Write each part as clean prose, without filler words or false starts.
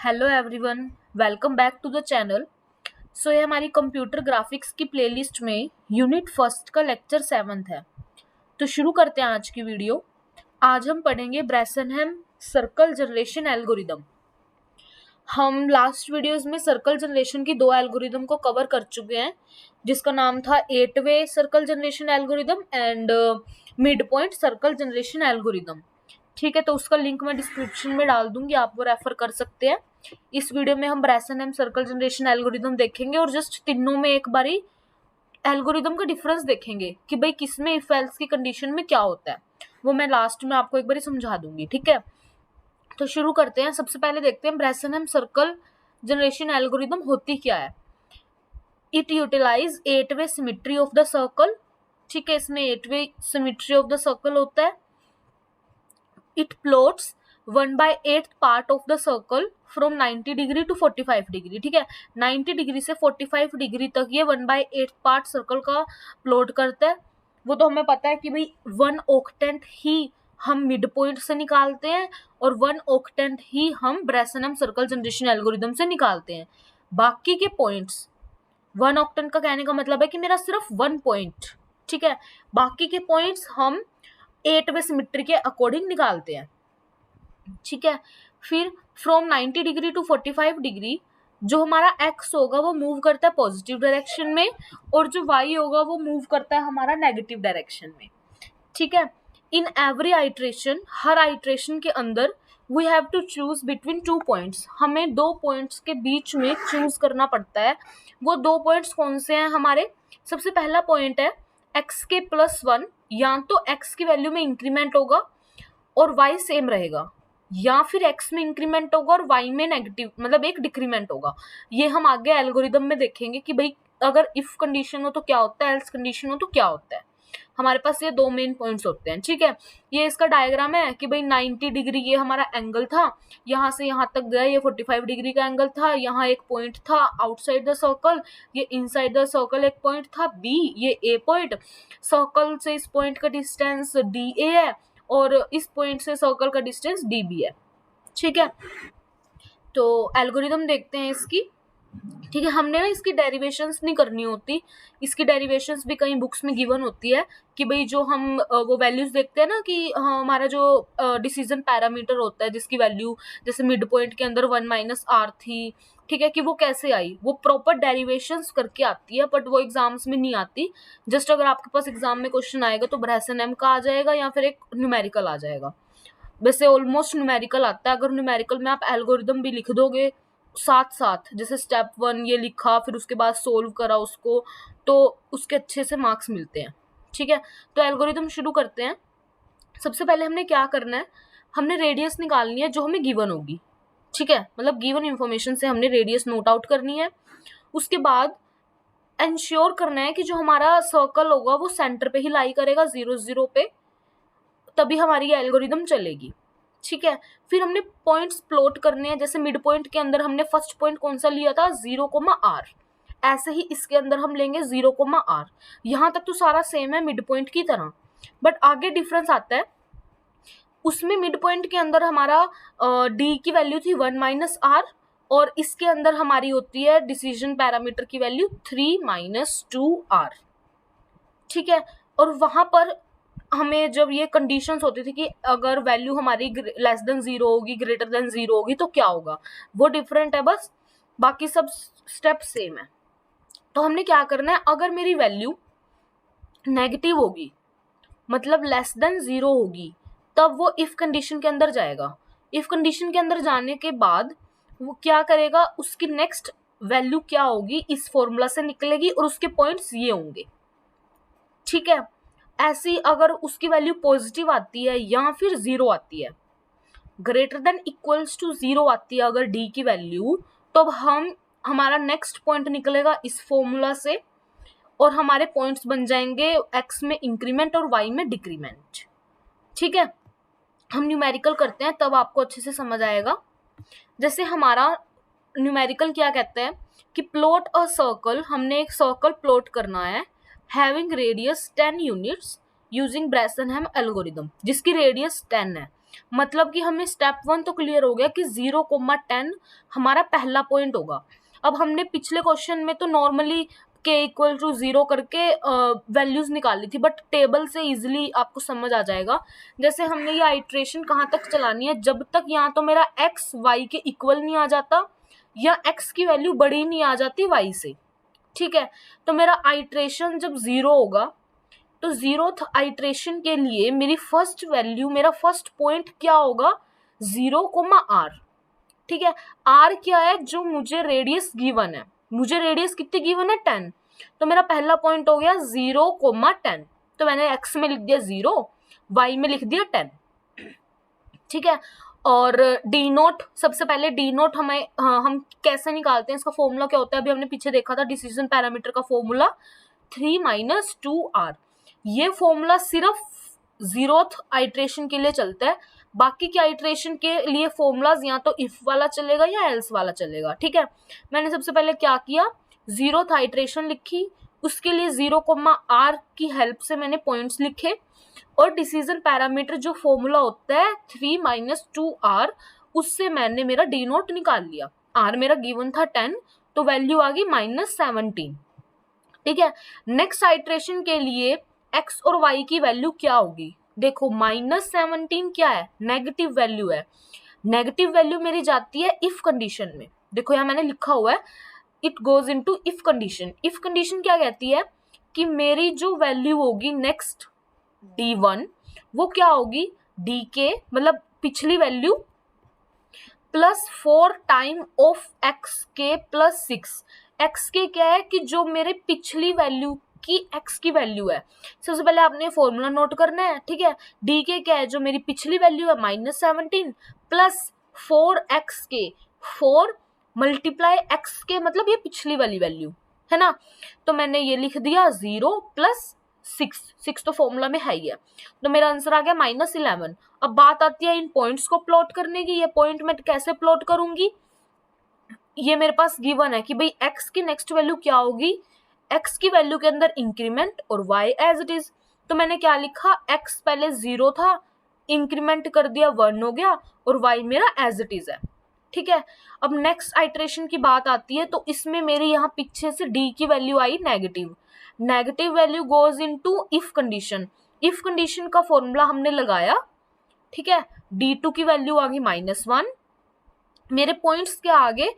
Hello everyone, welcome back to the channel. So ये हमारी computer graphics की playlist में यूनिट फर्स्ट का लेक्चर 7 है। तो शुरू करते हैं आज की वीडियो। आज हम पढ़ेंगे ब्रेसनहेम सर्कल जनरेशन एल्गोरिदम। हम लास्ट वीडियोस में सर्कल जनरेशन की 2 एल्गोरिदम को कवर कर चुके हैं, जिसका नाम था 8-वे circle generation algorithm and mid point circle generation algorithm. ठीक है, तो उसका लिंक मैं डिस्क्रिप्शन में डाल दूंगी, आप वो रेफर कर सकते हैं। इस वीडियो में हम ब्रेसनहेम सर्कल जनरेशन एल्गोरिदम देखेंगे और जस्ट तीनों में एक बारी एल्गोरिदम का डिफरेंस देखेंगे कि भाई किसमें इफ एल्स की कंडीशन में क्या होता है। वो मैं लास्ट में आपको एक बारी समझा दूंगी। ठीक है, तो शुरू करते हैं। सबसे पहले देखते हैं ब्रेसनहेम सर्कल जनरेशन एल्गोरिदम होती क्या है। इट यूटिलाइज 8-वे सिमेट्री ऑफ द सर्कल। ठीक है, इसमें 8-वे सिमेट्री ऑफ द सर्कल होता है। It plots 1/8 part of the circle from 90 degree to 45 degree. ठीक है, 90 डिग्री से 45 डिग्री तक ये 1/8 पार्ट सर्कल का प्लॉट करता है। वो तो हमें पता है कि भाई 1 ऑक्टेंट ही हम मिड पॉइंट से निकालते हैं और 1 ऑक्टेंट ही हम ब्रेसनहेम सर्कल जनरेशन एल्गोरिदम से निकालते हैं। बाकी के पॉइंट्स 1 ऑक्टेंट का कहने का मतलब है कि मेरा सिर्फ 1 पॉइंट। ठीक है, बाकी के पॉइंट्स हम 8-वे सिमेट्री के अकॉर्डिंग निकालते हैं। ठीक है, फिर फ्रॉम 90 डिग्री टू 45 डिग्री जो हमारा x होगा वो मूव करता है पॉजिटिव डायरेक्शन में और जो y होगा वो मूव करता है हमारा नेगेटिव डायरेक्शन में। ठीक है, इन एवरी आइट्रेशन, हर आइट्रेशन के अंदर we have to choose between 2 points. हमें 2 पॉइंट्स के बीच में चूज करना पड़ता है। वो 2 पॉइंट्स कौन से हैं हमारे? सबसे पहला पॉइंट है x के +1, या तो x की वैल्यू में इंक्रीमेंट होगा और y सेम रहेगा, या फिर x में इंक्रीमेंट होगा और y में नेगेटिव मतलब एक डिक्रीमेंट होगा। ये हम आगे एल्गोरिदम में देखेंगे कि भाई अगर इफ कंडीशन हो तो क्या होता है, एल्स कंडीशन हो तो क्या होता है। हमारे पास ये 2 मेन पॉइंट्स होते हैं। ठीक है, ये इसका डायग्राम है कि भाई 90 डिग्री ये हमारा एंगल था, यहाँ से यहाँ तक गया, ये 45 डिग्री का एंगल था, यहाँ एक पॉइंट था आउटसाइड द सर्कल, ये इनसाइड द सर्कल एक पॉइंट था B, ये A पॉइंट, सर्कल से इस पॉइंट का डिस्टेंस DA है और इस पॉइंट से सर्कल का डिस्टेंस DB है। ठीक है, तो एल्गोरिदम देखते हैं इसकी। ठीक है, हमने ना इसकी डेरिवेशंस नहीं करनी होती, इसकी डेरिवेशंस भी कई बुक्स में गिवन होती है कि भाई जो हम वो वैल्यूज देखते हैं ना कि हमारा जो डिसीजन पैरामीटर होता है जिसकी वैल्यू जैसे मिड पॉइंट के अंदर 1 - R थी। ठीक है, कि वो कैसे आई, वो प्रॉपर डेरिवेशंस करके आती है, बट वो एग्जाम्स में नहीं आती। जस्ट अगर आपके पास एग्जाम में क्वेश्चन आएगा तो ब्रेसनहेम का आ जाएगा या फिर एक न्यूमेरिकल आ जाएगा। वैसे ऑलमोस्ट न्यूमेरिकल आता है। अगर न्यूमेरिकल में आप एल्गोरिदम भी लिख दोगे साथ साथ, जैसे स्टेप 1 ये लिखा फिर उसके बाद सोल्व करा उसको, तो उसके अच्छे से मार्क्स मिलते हैं। ठीक है, तो एल्गोरिदम शुरू करते हैं। सबसे पहले हमने क्या करना है, हमने रेडियस निकालनी है जो हमें गिवन होगी। ठीक है, मतलब गिवन इंफॉर्मेशन से हमने रेडियस नोट आउट करनी है। उसके बाद इंश्योर करना है कि जो हमारा सर्कल होगा वो सेंटर पे ही लाई करेगा 0 0 पे, तभी हमारी ये एल्गोरिदम चलेगी। ठीक है, फिर हमने पॉइंट्स प्लॉट करने हैं। जैसे मिड पॉइंट के अंदर हमने फर्स्ट पॉइंट कौन सा लिया था, 0,R, ऐसे ही इसके अंदर हम लेंगे 0,R। यहाँ तक तो सारा सेम है मिड पॉइंट की तरह, बट आगे डिफरेंस आता है। उसमें मिड पॉइंट के अंदर हमारा D की वैल्यू थी 1 - R और इसके अंदर हमारी होती है डिसीजन पैरामीटर की वैल्यू 3 - 2R। ठीक है, और वहां पर हमें जब ये कंडीशंस होती थी कि अगर वैल्यू हमारी लेस देन 0 होगी, ग्रेटर देन 0 होगी तो क्या होगा, वो डिफरेंट है, बस बाकी सब स्टेप सेम है। तो हमने क्या करना है, अगर मेरी वैल्यू नेगेटिव होगी मतलब लेस देन 0 होगी, तब वो इफ कंडीशन के अंदर जाएगा। इफ कंडीशन के अंदर जाने के बाद वो क्या करेगा, उसकी नेक्स्ट वैल्यू क्या होगी इस फॉर्मूला से निकलेगी और उसके पॉइंट्स ये होंगे। ठीक है, ऐसी अगर उसकी वैल्यू पॉजिटिव आती है या फिर 0 आती है, ग्रेटर देन इक्वल्स टू 0 आती है अगर D की वैल्यू, तो हमारा नेक्स्ट पॉइंट निकलेगा इस फॉर्मूला से और हमारे पॉइंट्स बन जाएंगे x में इंक्रीमेंट और y में डिक्रीमेंट। ठीक है, हम न्यूमेरिकल करते हैं तब आपको अच्छे से समझ आएगा। जैसे हमारा न्यूमेरिकल क्या कहता है कि प्लॉट अ सर्कल, हमने एक सर्कल प्लॉट करना है having radius 10 units using Bresenham algorithm, जिसकी रेडियस 10 है। मतलब कि हमें स्टेप 1 तो क्लियर हो गया कि 0,10 हमारा पहला पॉइंट होगा। अब हमने पिछले क्वेश्चन में तो नॉर्मली k=0 करके वैल्यूज निकाली थी, बट टेबल से इजीली आपको समझ आ जाएगा। जैसे हमने ये आइट्रेशन कहाँ तक चलानी है, जब तक यहाँ तो मेरा x y के इक्वल नहीं आ जाता या x की वैल्यू बड़ी नहीं आ जाती y से। ठीक है, तो मेरा आइट्रेशन जब 0 होगा तो 0th आइट्रेशन के लिए मेरी फर्स्ट वैल्यू, मेरा फर्स्ट पॉइंट क्या होगा, 0,r। ठीक है, r क्या है, जो मुझे रेडियस गिवन है, मुझे रेडियस कितनी गिवन है, 10। तो मेरा पहला पॉइंट हो गया 0,10। तो मैंने x में लिख दिया 0, y में लिख दिया 10। ठीक है, और डी नोट, सबसे पहले डी नोट हम कैसे निकालते हैं, इसका फॉर्मूला क्या होता है, अभी हमने पीछे देखा था डिसीजन पैरामीटर का फॉर्मूला 3 - 2r। ये फॉर्मूला सिर्फ 0th आइट्रेशन के लिए चलता है, बाकी के आइट्रेशन के लिए फॉर्मूलाज या तो इफ वाला चलेगा या एल्स वाला चलेगा। ठीक है, मैंने सबसे पहले क्या किया, 0th आइट्रेशन लिखी, उसके लिए 0,r की हेल्प से मैंने पॉइंट्स लिखे, और डिसीजन पैरामीटर जो फॉर्मूला होता है 3 - 2r, उससे मैंने मेरा डी नोट निकाल लिया। r मेरा गिवन था 10, तो वैल्यू आ गई -17। ठीक है, नेक्स्ट आइट्रेशन के लिए x और y की वैल्यू क्या होगी, देखो -17 क्या है, नेगेटिव वैल्यू है। नेगेटिव वैल्यू मेरी जाती है इफ कंडीशन में, देखो यहाँ मैंने लिखा हुआ है it goes into if condition. If condition क्या कहती है कि मेरी जो वैल्यू होगी नेक्स्ट d1, वो क्या होगी, dk मतलब पिछली value plus 4 time of xk plus 6। xk क्या है कि जो मेरे पिछली वैल्यू की x की वैल्यू है। सबसे पहले आपने फॉर्मूला नोट करना है। ठीक है, dk क्या है, जो मेरी पिछली वैल्यू है -17 प्लस 4xk, 4 मल्टीप्लाई xk मतलब ये पिछली वाली वैल्यू है ना। तो मैंने ये लिख दिया 0 प्लस 6 तो फॉर्मूला में है ही है, तो मेरा आंसर आ गया -11। अब बात आती है इन पॉइंट्स को प्लॉट करने की। ये पॉइंट मैं कैसे प्लॉट करूंगी, ये मेरे पास गिवन है कि भाई x की नेक्स्ट वैल्यू क्या होगी, x की वैल्यू के अंदर इंक्रीमेंट और y एज इट इज। तो मैंने क्या लिखा, x पहले 0 था, इंक्रीमेंट कर दिया 1 हो गया, और y मेरा एज इट इज है। ठीक है, अब नेक्स्ट आइट्रेशन की बात आती है, तो इसमें मेरी यहाँ पीछे से d की value I negative. Negative value goes into if condition. If condition का फॉर्मूला हमने लगाया। ठीक है, d2 की वैल्यू आ गई -1, मेरे पॉइंट्स के आगे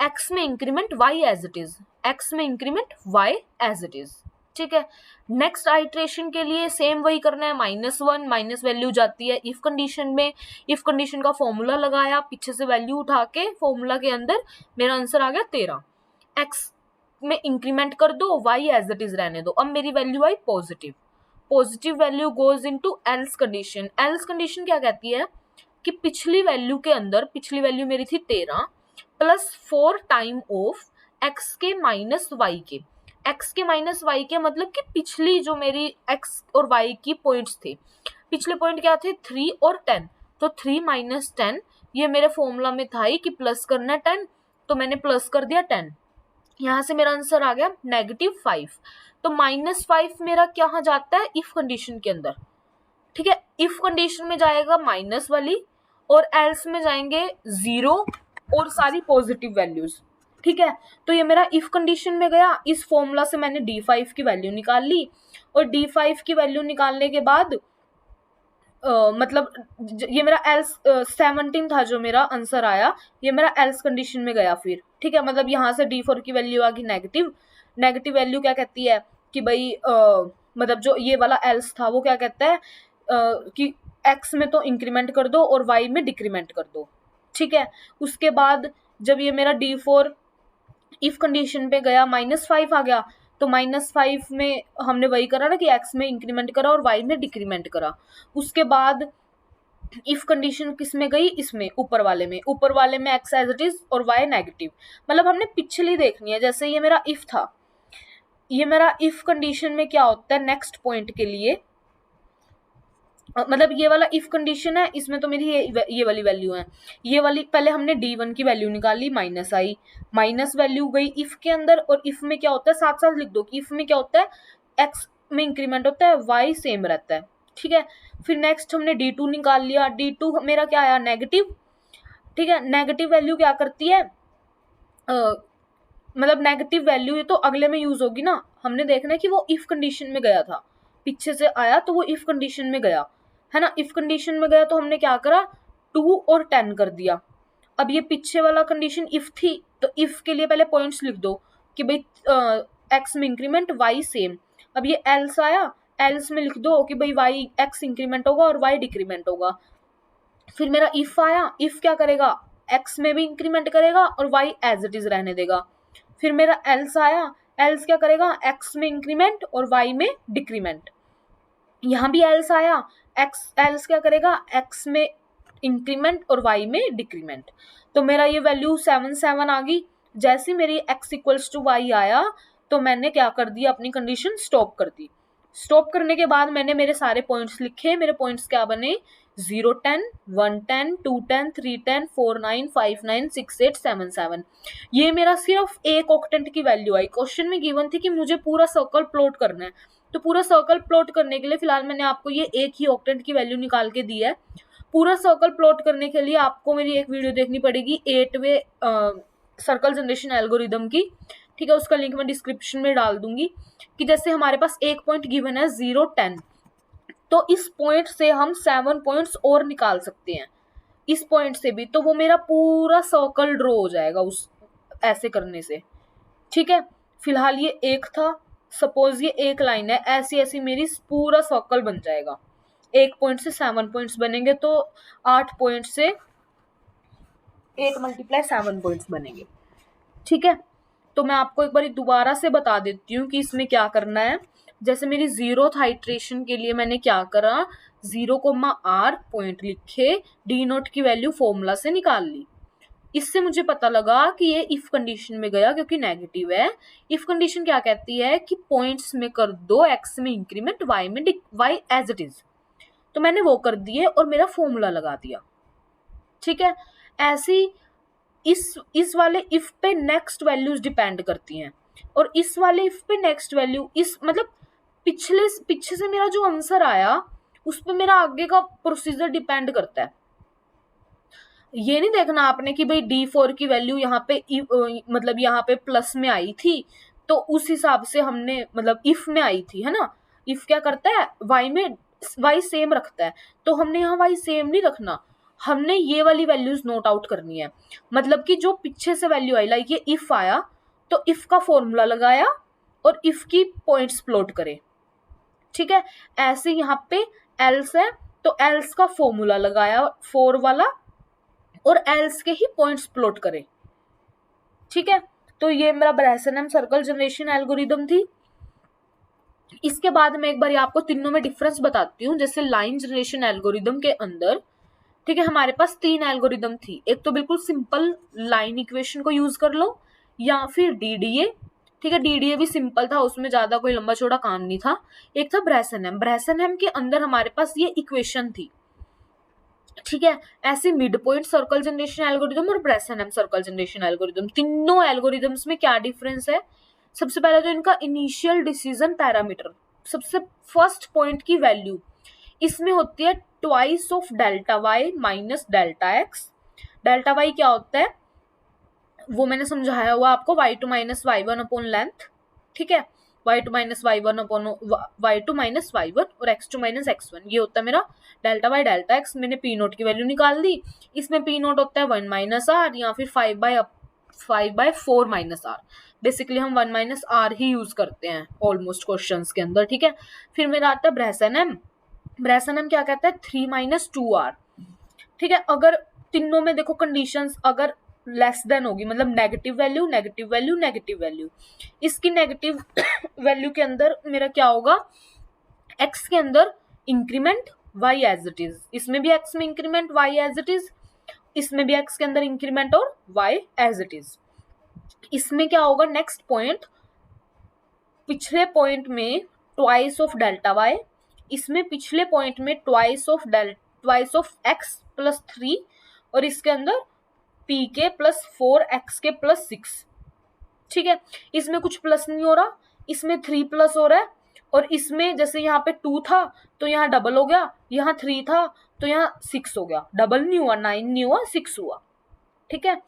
x में increment y as it is, x में increment y as it is. ठीक है, नेक्स्ट आइट्रेशन के लिए सेम वही करना है, -1 माइनस वैल्यू जाती है इफ कंडीशन में, इफ कंडीशन का फॉर्मूला लगाया, पीछे से वैल्यू उठा के फॉर्मूला के अंदर मेरा आंसर आ गया 13। x में इंक्रीमेंट कर दो, y एज इट इज रहने दो। अब मेरी वैल्यू आई positive. Positive value goes into else condition. Else condition क्या कहती है कि पिछली वैल्यू के अंदर, पिछली वैल्यू मेरी थी 13 प्लस 4 टाइम ऑफ x के माइनस y के। x के माइनस y के मतलब कि पिछली जो मेरी x और y की पॉइंट्स थे, पिछले पॉइंट क्या थे 3 और 10, तो 3 - 10 ये मेरे फॉर्मूला में था ही कि प्लस करना है 10, तो मैंने प्लस कर दिया 10। यहाँ से मेरा आंसर आ गया -5। तो -5 मेरा क्या जाता है इफ कंडीशन के अंदर। ठीक है, इफ कंडीशन में जाएगा माइनस वाली, और एल्स में जाएंगे 0 और सारी पॉजिटिव वैल्यूज। ठीक है, तो ये मेरा इफ कंडीशन में गया। इस फॉर्मूला से मैंने d5 की वैल्यू निकाल ली, और d5 की वैल्यू निकालने के बाद मतलब ये मेरा एल्स 17 था जो मेरा आंसर आया, ये मेरा एल्स कंडीशन में गया फिर। ठीक है, मतलब यहाँ से d4 की वैल्यू आ गई नेगेटिव। नेगेटिव वैल्यू क्या कहती है कि भाई मतलब जो ये वाला एल्स था वो क्या कहता है कि x में तो इंक्रीमेंट कर दो और y में डिक्रीमेंट कर दो। ठीक है, उसके बाद जब ये मेरा d4 इफ कंडीशन पे गया, -5 आ गया, तो -5 में हमने वही करा ना कि x में इंक्रीमेंट करा और y में डिक्रीमेंट करा। उसके बाद इफ कंडीशन किस में गई, इसमें ऊपर वाले में, ऊपर वाले में x एज इट इज और y नेगेटिव। मतलब हमने पिछली देखनी है, जैसे ये मेरा इफ था, ये मेरा इफ कंडीशन में क्या होता है नेक्स्ट पॉइंट के लिए, मतलब ये वाला इफ कंडीशन है, इसमें तो मेरी ये वाली वैल्यू है, ये वाली पहले हमने d1 की वैल्यू निकाली, माइनस आई, माइनस वैल्यू गई इफ के अंदर, और इफ में क्या होता है साथ साथ लिख दो कि इफ में क्या होता है x में इंक्रीमेंट होता है, y सेम रहता है। ठीक है। फिर नेक्स्ट हमने D2 निकाल लिया, D2 मेरा क्या आया, नेगेटिव। ठीक है, नेगेटिव वैल्यू क्या करती है, मतलब नेगेटिव वैल्यू ये तो अगले में यूज होगी ना, हमने देखना है कि वो इफ कंडीशन में गया था, पीछे से आया तो वो इफ कंडीशन में गया है ना, इफ कंडीशन में गया तो हमने क्या करा, 2 और 10 कर दिया। अब ये पीछे वाला कंडीशन इफ थी, तो इफ के लिए पहले पॉइंट्स लिख दो कि भाई एक्स में इंक्रीमेंट वाई सेम। अब ये एल्स आया, एल्स में लिख दो कि भाई वाई एक्स इंक्रीमेंट होगा और वाई डिक्रीमेंट होगा। फिर मेरा इफ आया, इफ क्या करेगा, एक्स में भी इंक्रीमेंट करेगा और वाई एज इट इज रहने देगा। फिर मेरा एल्स आया, एल्स क्या करेगा, एक्स में इंक्रीमेंट और वाई में डिक्रीमेंट। यहाँ भी एल्स आया, एक्स एल्स क्या करेगा, एक्स में इंक्रीमेंट और वाई में डिक्रीमेंट। तो मेरा ये वैल्यू 7 7 आ गई। जैसे मेरी एक्स इक्वल्स टू वाई आया तो मैंने क्या कर दिया, अपनी कंडीशन स्टॉप कर दी। स्टॉप करने के बाद मैंने मेरे सारे पॉइंट्स लिखे, मेरे पॉइंट्स क्या बने, 0 10 1 10 2 10 3 10 4 9 5 9 6 8 7 7। ये मेरा सिर्फ एक ऑक्टेंट की वैल्यू आई। क्वेश्चन में गिवन थी कि मुझे पूरा सर्कल प्लॉट करना है, तो पूरा सर्कल प्लॉट करने के लिए फिलहाल मैंने आपको ये एक ही ऑक्टेंट की वैल्यू निकाल के दी है। पूरा सर्कल प्लॉट करने के लिए आपको मेरी एक वीडियो देखनी पड़ेगी 8वे सर्कल जनरेशन एल्गोरिदम की। ठीक है, उसका लिंक मैं डिस्क्रिप्शन में डाल दूंगी। कि जैसे हमारे पास एक पॉइंट गिवन है 0 10, तो इस पॉइंट से हम 7 पॉइंट्स और निकाल सकते हैं, इस पॉइंट से भी, तो वो मेरा पूरा सर्कल ड्रॉ हो जाएगा उस ऐसे करने से। ठीक है, फिलहाल ये एक था, सपोज ये एक लाइन है, ऐसी ऐसी मेरी पूरा सर्कल बन जाएगा। एक पॉइंट से 7 पॉइंट्स बनेंगे, तो 8 पॉइंट से 8 × 7 पॉइंट्स बनेंगे। ठीक है, तो मैं आपको एक बार दोबारा से बता देती हूँ कि इसमें क्या करना है। जैसे मेरी 0th हाइट्रेशन के लिए मैंने क्या करा, 0,r पॉइंट लिखे, डी नोट की वैल्यू फॉर्मूला से निकाल ली। इससे मुझे पता लगा कि ये इफ कंडीशन में गया क्योंकि नेगेटिव है। इफ कंडीशन क्या कहती है कि पॉइंट्स में कर दो एक्स में इंक्रीमेंट, वाई में वाई एज इट इज। तो मैंने वो कर दिए और मेरा फॉर्मूला लगा दिया। ठीक है, ऐसी इस वाले इफ पे नेक्स्ट वैल्यूज डिपेंड करती हैं, और इस वाले इफ पे नेक्स्ट वैल्यू, इस मतलब पीछे से मेरा जो आंसर आया उस पे मेरा आगे का प्रोसीजर डिपेंड करता है। ये नहीं देखना आपने कि भाई D4 की वैल्यू यहाँ पे मतलब यहाँ पे प्लस में आई थी तो उस हिसाब से हमने मतलब इफ में आई थी, है ना। इफ क्या करता है, वाई में वाई सेम रखता है, तो हमने यहाँ वाई सेम नहीं रखना, हमने ये वाली वैल्यूज नोट आउट करनी है। मतलब कि जो पीछे से वैल्यू आई, लाइक ये इफ आया तो इफ का फॉर्मूला लगाया और इफ की पॉइंट्स प्लॉट करे। ठीक है, ऐसे यहाँ पे एल्स है तो एल्स का फॉर्मूला लगाया 4 वाला और एल्स के ही पॉइंट्स प्लॉट करें। ठीक है, तो ये मेरा ब्रेसेनम सर्कल जनरेशन एल्गोरिदम थी। इसके बाद मैं एक बार आपको तीनों में डिफरेंस बताती हूँ। जैसे लाइन जनरेशन एल्गोरिदम के अंदर, ठीक है, हमारे पास 3 एल्गोरिदम थी। एक तो बिल्कुल सिंपल लाइन इक्वेशन को यूज कर लो, या फिर डीडीए। ठीक है, डीडीए भी सिंपल था, उसमें ज्यादा कोई लंबा चौड़ा काम नहीं था। एक था ब्रेसेनम, ब्रेसेनम के अंदर हमारे पास ये इक्वेशन थी। ठीक है, ऐसे mid point circle generation algorithm और ब्रेसेनम सर्कल जनरेशन एल्गोरिदम, तीनों एल्गोरिदम्स में क्या डिफरेंस है। सबसे पहले तो इनका इनिशियल डिसीजन पैरामीटर, सबसे फर्स्ट पॉइंट की वैल्यू इसमें होती है twice of delta y minus delta x. Delta y क्या होता है वो मैंने समझाया हुआ आपको, y2 minus y1 upon length. ठीक है, y2 minus y1 upon y2 minus y1 और x2 माइनस x1, ये होता है मेरा डेल्टा वाई डेल्टा एक्स। मैंने पी नोट की वैल्यू निकाल दी। इसमें पी नोट होता है 1 माइनस आर या फिर 5/4 माइनस आर। बेसिकली हम 1 माइनस आर ही यूज करते हैं ऑलमोस्ट क्वेश्चंस के अंदर। ठीक है, फिर मेरा आता है ब्रेसेनम। ब्रेसेनम क्या कहता है 3 माइनस 2r। ठीक है, अगर तीनों में देखो कंडीशंस अगर लेस देन होगी, मतलब negative value negative value negative value, इसकी नेगेटिव वैल्यू के अंदर मेरा क्या होगा, x के अंदर increment y as it is, इसमें भी x में increment y as it is, इसमें भी x के अंदर इंक्रीमेंट और y एज इट इज। इसमें क्या होगा, नेक्स्ट पॉइंट पिछले पॉइंट में ट्वाइस ऑफ डेल्टा y, इसमें पिछले पॉइंट में ट्वाइस ऑफ x प्लस 3 और इसके अंदर p के प्लस 4 x के प्लस 6। ठीक है, इसमें कुछ प्लस नहीं हो रहा, इसमें 3 प्लस हो रहा है और इसमें जैसे यहाँ पे 2 था तो यहाँ डबल हो गया, यहाँ 3 था तो यहाँ 6 हो गया, डबल नहीं हुआ, 9 नहीं हुआ, 6 हुआ। ठीक है,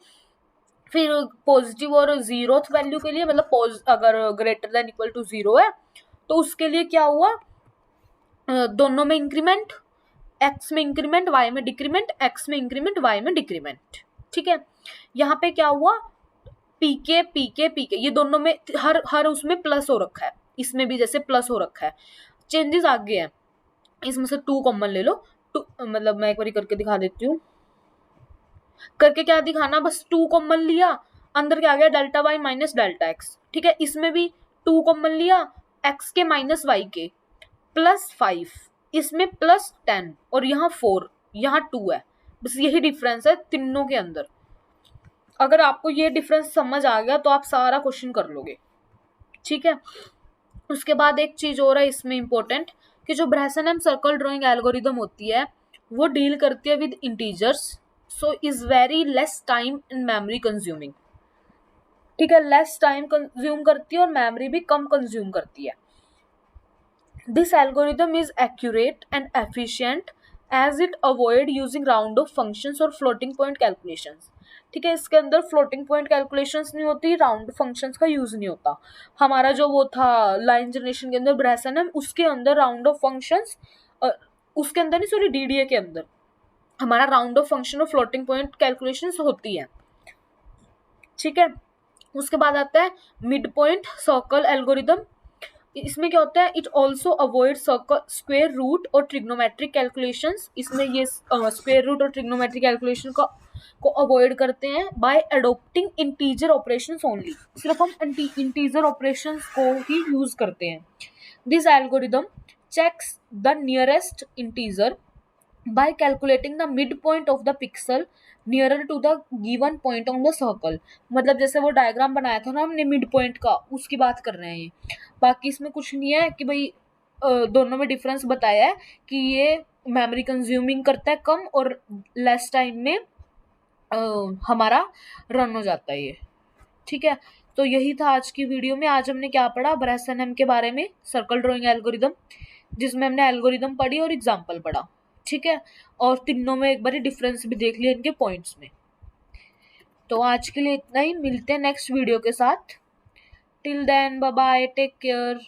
फिर पॉजिटिव और जीरोथ वैल्यू के लिए मतलब अगर ग्रेटर देन इक्वल टू 0 है तो उसके लिए क्या हुआ, दोनों में इंक्रीमेंट, एक्स में इंक्रीमेंट वाई में डिक्रीमेंट, एक्स में इंक्रीमेंट वाई में डिक्रीमेंट। ठीक है, यहाँ पे क्या हुआ, पीके पीके पीके ये दोनों में हर उसमें प्लस हो रखा है, इसमें भी जैसे प्लस हो रखा है, चेंजेस आगे हैं। इसमें से 2 कॉमन ले लो, मतलब मैं एक बार करके दिखा देती हूँ, करके क्या दिखाना, बस 2 कॉमन लिया, अंदर क्या आ गया, delta y minus delta x. ठीक है, इसमें भी 2 कॉमन लिया, एक्स के माइनस वाई के +5, इसमें +10 और यहाँ 4, यहाँ 2 है, बस यही डिफरेंस है तीनों के अंदर। अगर आपको ये डिफरेंस समझ आ गया तो आप सारा क्वेश्चन कर लोगे। ठीक है, उसके बाद एक चीज और है इसमें इंपॉर्टेंट, कि जो ब्रेसन सर्कल ड्राइंग एल्गोरिदम होती है वो डील करती है with integers, so is very less time in memory consuming. ठीक है, लेस टाइम कंज्यूम करती है और मेमोरी भी कम कंज्यूम करती है। This algorithm is accurate and efficient as it avoid using round off functions और फ्लोटिंग पॉइंट कैलकुलेशंस। ठीक है, इसके अंदर फ्लोटिंग पॉइंट कैलकुलेशंस नहीं होती, राउंड फंक्शंस का यूज नहीं होता। हमारा जो वो था लाइन जनरेशन के अंदर ब्रेसन है, उसके अंदर राउंड ऑफ फंक्शंस, उसके अंदर नहीं, सॉरी, डीडीए के अंदर हमारा राउंड ऑफ फंक्शन और फ्लोटिंग पॉइंट कैलकुलेशंस होती है। ठीक है, उसके बाद आता है मिड पॉइंट सर्कल एल्गोरिदम। इसमें क्या होता है, it also avoid circle square root और ट्रिग्नोमेट्रिक कैलकुलेशंस। इसमें ये स्क्वेयर रूट और ट्रिग्नोमेट्रिक कैलकुलेशन को अवॉइड करते हैं by adopting integer operations only. सिर्फ हम इंटीजर ऑपरेशंस को ही यूज करते हैं। This algorithm checks the nearest integer by calculating the midpoint of the pixel nearer to the given point on the circle। मतलब जैसे वो डायग्राम बनाया था ना हमने मिड पॉइंट का, उसकी बात कर रहे हैं। बाकी इसमें कुछ नहीं है कि भाई दोनों में डिफरेंस बताया है कि ये मेमोरी कंज्यूमिंग करता है कम और लेस टाइम में हमारा रन हो जाता है ये। ठीक है, तो यही था आज की वीडियो में। आज हमने क्या पढ़ा, ब्रेसन के बारे में, सर्कल ड्राइंग एल्गोरिदम, जिसमें हमने एल्गोरिदम पढ़ी और एग्जाम्पल पढ़ा। ठीक है, और तीनों में एक बार डिफरेंस भी देख लिया इनके पॉइंट्स में। तो आज के लिए इतना ही, मिलते हैं नेक्स्ट वीडियो के साथ। Till then bye bye, take care.